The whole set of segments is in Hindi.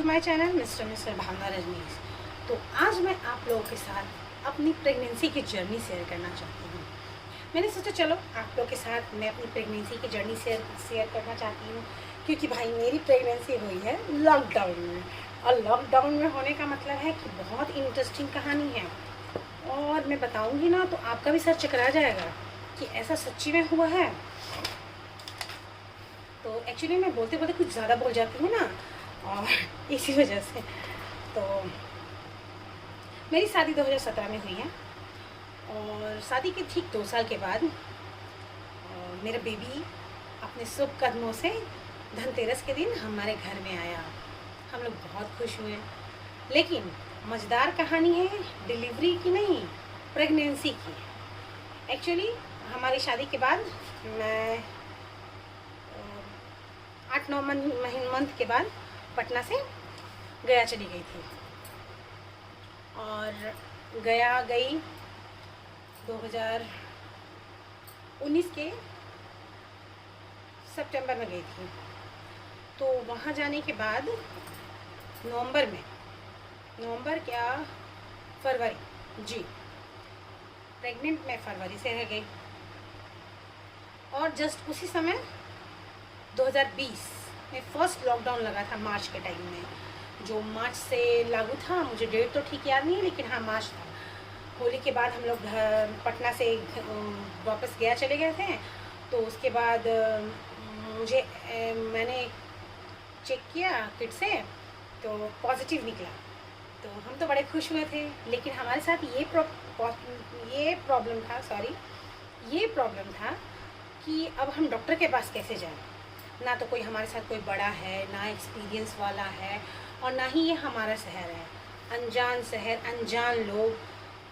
टू माय चैनल मिस्टर भावना रजनीश। तो आज मैं आप लोगों के साथ अपनी प्रेगनेंसी की जर्नी शेयर करना चाहती हूँ। मैंने सोचा चलो आप लोगों के साथ मैं अपनी प्रेगनेंसी की जर्नी शेयर करना चाहती हूँ, क्योंकि भाई मेरी प्रेगनेंसी हुई है लॉकडाउन में। और लॉकडाउन में होने का मतलब है कि बहुत इंटरेस्टिंग कहानी है, और मैं बताऊँगी ना तो आपका भी सर चकरा जाएगा कि ऐसा सच्ची में हुआ है। तो एक्चुअली मैं बोलते बोलते कुछ ज़्यादा बोल जाती हूँ ना, और इसी वजह से। तो मेरी शादी 2017 में हुई है, और शादी के ठीक 2 साल के बाद मेरा बेबी अपने शुभ कदमों से धनतेरस के दिन हमारे घर में आया। हम लोग बहुत खुश हुए। लेकिन मज़ेदार कहानी है डिलीवरी की नहीं, प्रेगनेंसी की। एक्चुअली हमारी शादी के बाद मैं 8-9 मंथ के बाद पटना से गया चली गई थी, और गया गई 2019 के सितंबर में गई थी। तो वहाँ जाने के बाद नवंबर क्या फरवरी जी, प्रेग्नेंट मैं फरवरी से रह गई। और जस्ट उसी समय 2020 में फर्स्ट लॉकडाउन लगा था, मार्च के टाइम में, जो मार्च से लागू था। मुझे डेट तो ठीक याद नहीं है, लेकिन हाँ मार्च था। होली के बाद हम लोग पटना से वापस गया चले गए थे। तो उसके बाद मैंने चेक किया किट से, तो पॉजिटिव निकला। तो हम तो बड़े खुश हुए थे, लेकिन हमारे साथ ये प्रॉब्लम था कि अब हम डॉक्टर के पास कैसे जाएं। ना तो कोई हमारे साथ कोई बड़ा है, ना एक्सपीरियंस वाला है, और ना ही ये हमारा शहर है। अनजान शहर, अनजान लोग,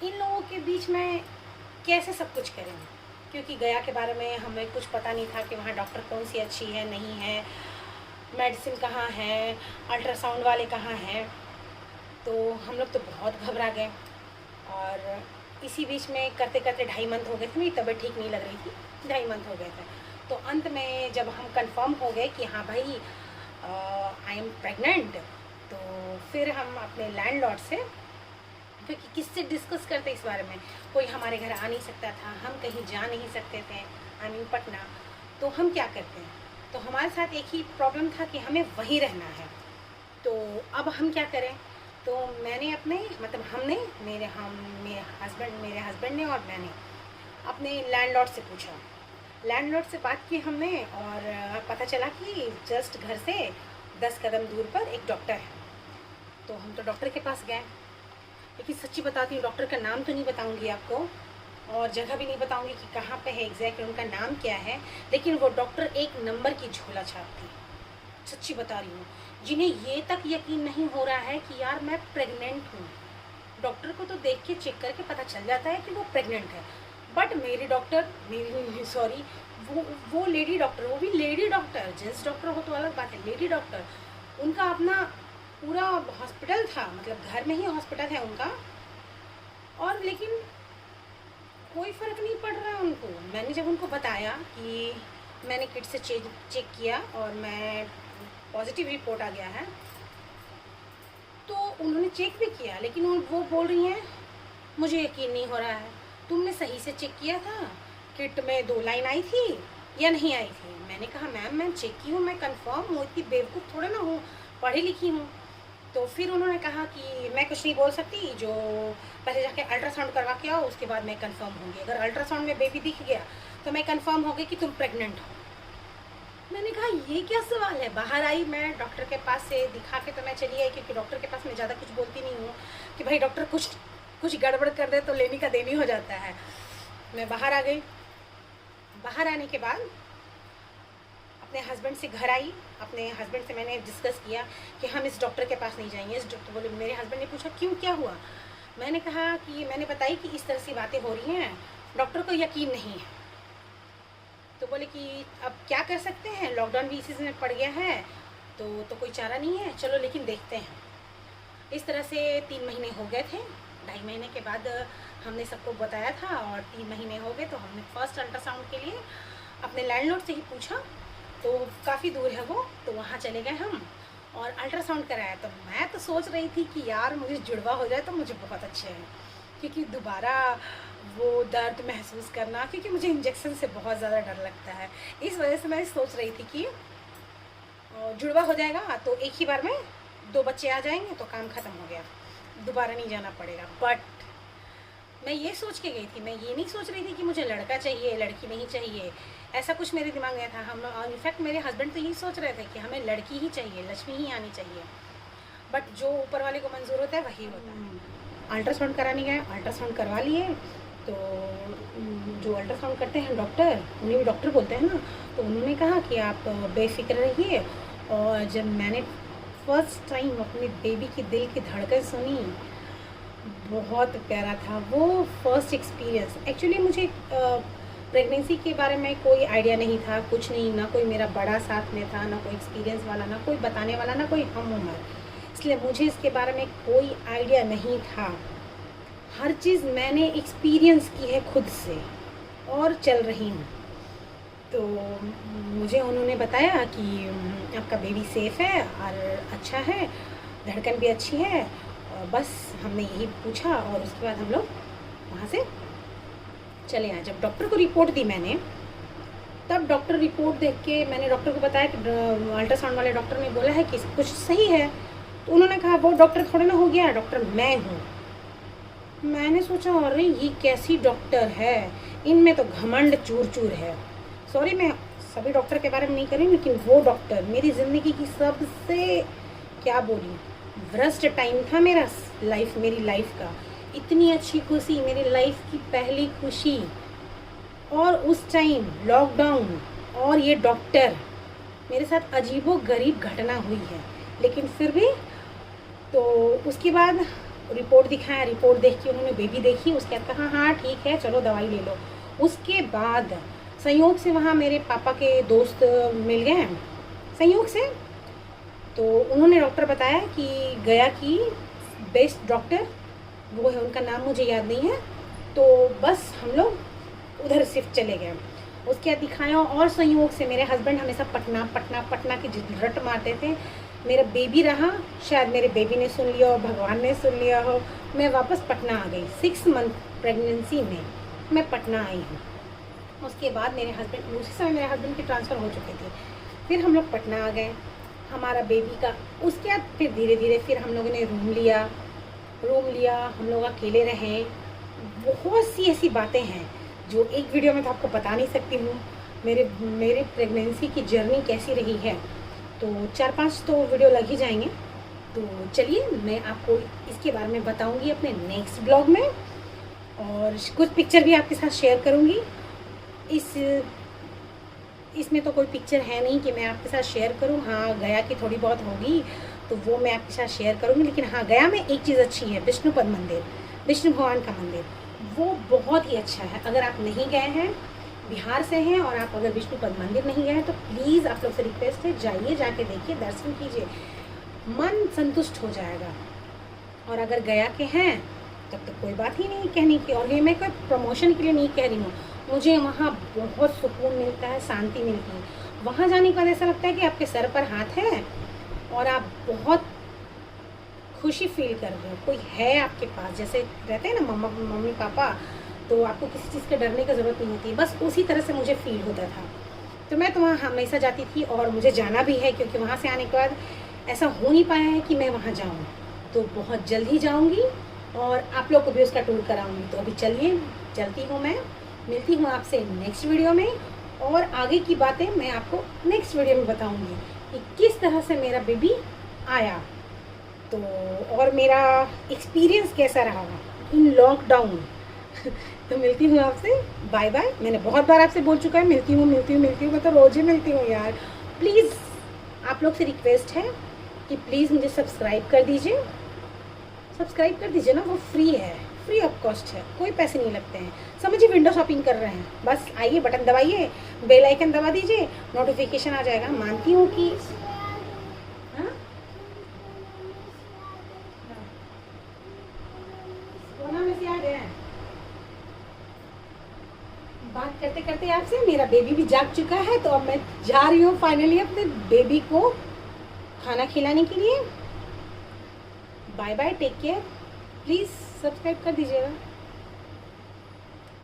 इन लोगों के बीच में कैसे सब कुछ करें, क्योंकि गया के बारे में हमें कुछ पता नहीं था कि वहाँ डॉक्टर कौन सी अच्छी है, नहीं है, मेडिसिन कहाँ है, अल्ट्रासाउंड वाले कहाँ हैं। तो हम लोग तो बहुत घबरा गए। और इसी बीच में करते करते 2.5 मंथ हो गए थे। मेरी तबीयत ठीक नहीं लग रही थी, 2.5 मंथ हो गए थे। तो अंत में जब हम कंफर्म हो गए कि हाँ भाई आई एम प्रेग्नेंट, तो फिर हम अपने लैंडलॉर्ड से, क्योंकि किससे डिस्कस करते इस बारे में, कोई हमारे घर आ नहीं सकता था, हम कहीं जा नहीं सकते थे, आई मीन पटना। तो हम क्या करते हैं, तो हमारे साथ एक ही प्रॉब्लम था कि हमें वहीं रहना है। तो अब हम क्या करें। तो मैंने मेरे हस्बैंड ने और मैंने अपने लैंडलॉर्ड से पूछा, लैंडलॉर्ड से बात की हमने, और पता चला कि जस्ट घर से 10 कदम दूर पर एक डॉक्टर है। तो हम तो डॉक्टर के पास गए, लेकिन सच्ची बताती हूँ, डॉक्टर का नाम तो नहीं बताऊँगी आपको, और जगह भी नहीं बताऊँगी कि कहाँ पे है एग्जैक्ट, उनका नाम क्या है। लेकिन वो डॉक्टर एक नंबर की झोला छाप थी, सच्ची बता रही हूँ, जिन्हें ये तक यकीन नहीं हो रहा है कि यार मैं प्रेग्नेंट हूँ। डॉक्टर को तो देख के चेक करके पता चल जाता है कि वो प्रेग्नेंट है, बट वो लेडी डॉक्टर, वो भी लेडी डॉक्टर, जेंट्स डॉक्टर हो तो अलग बात है, लेडी डॉक्टर, उनका अपना पूरा हॉस्पिटल था, मतलब घर में ही हॉस्पिटल है उनका, और लेकिन कोई फ़र्क नहीं पड़ रहा है उनको। मैंने जब उनको बताया कि मैंने किट से चेक किया और मैं पॉजिटिव रिपोर्ट आ गया है, तो उन्होंने चेक भी किया, लेकिन वो बोल रही हैं मुझे यकीन नहीं हो रहा है, तुमने सही से चेक किया था, किट में 2 लाइन आई थी या नहीं आई थी। मैंने कहा मैम चेक की हूँ, मैं कंफर्म हूँ, इतनी बेवकूफ़ थोड़ा ना हूँ, पढ़ी लिखी हूँ। तो फिर उन्होंने कहा कि मैं कुछ नहीं बोल सकती, जो पहले जाके अल्ट्रासाउंड करवा के आओ, उसके बाद मैं कंफर्म होंगी। अगर अल्ट्रासाउंड में बेबी दिख गया तो मैं कंफर्म हो गई कि तुम प्रेग्नेंट हो। मैंने कहा ये क्या सवाल है। बाहर आई मैं, डॉक्टर के पास से दिखा के तो मैं चली आई, क्योंकि डॉक्टर के पास मैं ज़्यादा कुछ बोलती नहीं हूँ कि भाई डॉक्टर कुछ गड़बड़ कर दे तो लेनी का देनी हो जाता है। मैं बाहर आ गई। बाहर आने के बाद अपने हस्बैंड से घर आई। अपने हस्बैंड से मैंने डिस्कस किया कि हम इस डॉक्टर के पास नहीं जाएंगे। इस डॉक्टर बोले, मेरे हस्बैंड ने पूछा क्यों, क्या हुआ। मैंने कहा कि मैंने बताई कि इस तरह से बातें हो रही हैं, डॉक्टर को यकीन नहीं है। तो बोले कि अब क्या कर सकते हैं, लॉकडाउन भी इसी में पड़ गया है, तो कोई चारा नहीं है, चलो लेकिन देखते हैं। इस तरह से 3 महीने हो गए थे। 2.5 महीने के बाद हमने सबको बताया था, और 3 महीने हो गए तो हमने फर्स्ट अल्ट्रासाउंड के लिए अपने लैंडलॉर्ड से ही पूछा। तो काफ़ी दूर है वो, तो वहाँ चले गए हम, और अल्ट्रासाउंड कराया तो मैं तो सोच रही थी कि यार मुझे जुड़वा हो जाए तो मुझे बहुत अच्छे है, क्योंकि दोबारा वो दर्द महसूस करना, क्योंकि मुझे इंजेक्शन से बहुत ज़्यादा डर लगता है। इस वजह से मैं सोच रही थी कि जुड़वा हो जाएगा तो एक ही बार में 2 बच्चे आ जाएंगे तो काम ख़त्म हो गया, दोबारा नहीं जाना पड़ेगा। बट मैं ये सोच के गई थी, मैं ये नहीं सोच रही थी कि मुझे लड़का चाहिए लड़की नहीं चाहिए, ऐसा कुछ मेरे दिमाग में था। हम इनफैक्ट मेरे हस्बैंड तो यही सोच रहे थे कि हमें लड़की ही चाहिए, लक्ष्मी ही आनी चाहिए। बट जो ऊपर वाले को मंजूर होता है वही होता है। अल्ट्रासाउंड कराने गए, अल्ट्रासाउंड करवा लिए तो जो अल्ट्रासाउंड करते हैं डॉक्टर, उन्हें भी डॉक्टर बोलते हैं ना, तो उन्होंने कहा कि आप बेफिक्र रहिए। और जब मैंने फर्स्ट टाइम अपने बेबी की दिल की धड़कन सुनी, बहुत प्यारा था वो फर्स्ट एक्सपीरियंस। एक्चुअली मुझे प्रेगनेंसी के बारे में कोई आइडिया नहीं था, कुछ नहीं, ना कोई मेरा बड़ा साथ में था, ना कोई एक्सपीरियंस वाला, ना कोई बताने वाला, ना कोई हम उम्र, इसलिए मुझे इसके बारे में कोई आइडिया नहीं था। हर चीज़ मैंने एक्सपीरियंस की है खुद से और चल रही हूँ। तो मुझे उन्होंने बताया कि आपका बेबी सेफ़ है और अच्छा है, धड़कन भी अच्छी है, और बस हमने यही पूछा और उसके बाद हम लोग वहाँ से चले आए। जब डॉक्टर को रिपोर्ट दी मैंने, तब डॉक्टर रिपोर्ट देख के मैंने डॉक्टर को बताया कि अल्ट्रासाउंड वाले डॉक्टर ने बोला है कि कुछ सही है। तो उन्होंने कहा वो डॉक्टर थोड़ा ना हो गया, डॉक्टर मैं हूँ। मैंने सोचा अरे ये कैसी डॉक्टर है, इनमें तो घमंड चूर चूर है। सॉरी, मैं सभी डॉक्टर के बारे में नहीं कर रही, लेकिन वो डॉक्टर मेरी ज़िंदगी की सबसे, क्या बोली, वर्स्ट टाइम था मेरा मेरी लाइफ का। इतनी अच्छी खुशी, मेरी लाइफ की पहली खुशी, और उस टाइम लॉकडाउन, और ये डॉक्टर, मेरे साथ अजीबो गरीब घटना हुई है। लेकिन फिर भी तो उसके बाद रिपोर्ट दिखाया, रिपोर्ट देख के उन्होंने बेबी देखी, उसके बाद कहा हाँ ठीक है चलो दवाई ले लो। उसके बाद संयोग से वहाँ मेरे पापा के दोस्त मिल गए हैं संयोग से, तो उन्होंने डॉक्टर बताया कि गया की बेस्ट डॉक्टर वो है, उनका नाम मुझे याद नहीं है। तो बस हम लोग उधर शिफ्ट चले गए। उसके बाद दिखाया, और संयोग से मेरे हस्बैंड हमेशा पटना पटना पटना की रट मारते थे। मेरा बेबी रहा, शायद मेरे बेबी ने सुन लिया हो, भगवान ने सुन लिया हो, मैं वापस पटना आ गई। 6 मंथ प्रेगनेंसी में मैं पटना आई हूँ। उसके बाद मेरे हस्बैंड, उसी समय मेरे हस्बैंड की ट्रांसफ़र हो चुके थे। फिर हम लोग पटना आ गए, हमारा बेबी का। उसके बाद फिर धीरे धीरे फिर हम लोगों ने रूम लिया, हम लोग अकेले रहे। बहुत सी ऐसी बातें हैं जो एक वीडियो में तो आपको बता नहीं सकती हूँ। मेरे प्रेगनेंसी की जर्नी कैसी रही है, तो 4-5 तो वीडियो लग ही जाएंगे। तो चलिए मैं आपको इसके बारे में बताऊंगी अपने नेक्स्ट ब्लॉग में, और कुछ पिक्चर भी आपके साथ शेयर करूंगी। इसमें तो कोई पिक्चर है नहीं कि मैं आपके साथ शेयर करूं। हाँ, गया की थोड़ी बहुत होगी तो वो मैं आपके साथ शेयर करूंगी। लेकिन हाँ, गया में एक चीज़ अच्छी है, विष्णुपद मंदिर, विष्णु भगवान का मंदिर, वो बहुत ही अच्छा है। अगर आप नहीं गए हैं, बिहार से हैं और आप अगर विष्णुपद मंदिर नहीं गए हैं, तो प्लीज़ आप लोग से रिक्वेस्ट है, जाइए, जाके देखिए, दर्शन कीजिए, मन संतुष्ट हो जाएगा। और अगर गया के हैं तब तो कोई बात ही नहीं कहने की। और ये मैं कोई प्रमोशन के लिए नहीं कह रही हूँ, मुझे वहाँ बहुत सुकून मिलता है, शांति मिलती है। वहाँ जाने के बाद ऐसा लगता है कि आपके सर पर हाथ है और आप बहुत खुशी फील कर रहे हो, कोई है आपके पास। जैसे रहते हैं ना मम्मी पापा, तो आपको किसी चीज़ के डरने की ज़रूरत नहीं होती। बस उसी तरह से मुझे फील होता था। तो मैं तो वहाँ हमेशा जाती थी और मुझे जाना भी है, क्योंकि वहाँ से आने के बाद ऐसा हो नहीं पाया है कि मैं वहाँ जाऊँ। तो बहुत जल्द ही जाऊँगी और आप लोग को भी उसका टूर कराऊँगी। तो अभी चलिए, चलती हूँ मैं, मिलती हूँ आपसे नेक्स्ट वीडियो में, और आगे की बातें मैं आपको नेक्स्ट वीडियो में बताऊँगी कि किस तरह से मेरा बेबी आया, तो और मेरा एक्सपीरियंस कैसा रहा इन लॉकडाउन। तो मिलती हूँ आपसे, बाय बाय। मैंने बहुत बार आपसे बोल चुका है मिलती हूँ, मैं तो रोज़ ही मिलती हूँ यार। प्लीज़ आप लोग से रिक्वेस्ट है कि प्लीज़ मुझे सब्सक्राइब कर दीजिए, ना, वो फ्री है, फ्री ऑफ कॉस्ट है, कोई पैसे नहीं लगते हैं। समझिए विंडो शॉपिंग कर रहे हैं, बस आइए, बटन दबाइए, बेल आइकन दबा दीजिए, नोटिफिकेशन आ जाएगा। मानती हूँ कि बात करते करते आपसे मेरा बेबी भी जाग चुका है, तो अब मैं जा रही हूँ फाइनली अपने बेबी को खाना खिलाने के लिए। Bye bye, take care, please subscribe कर दीजिएगा।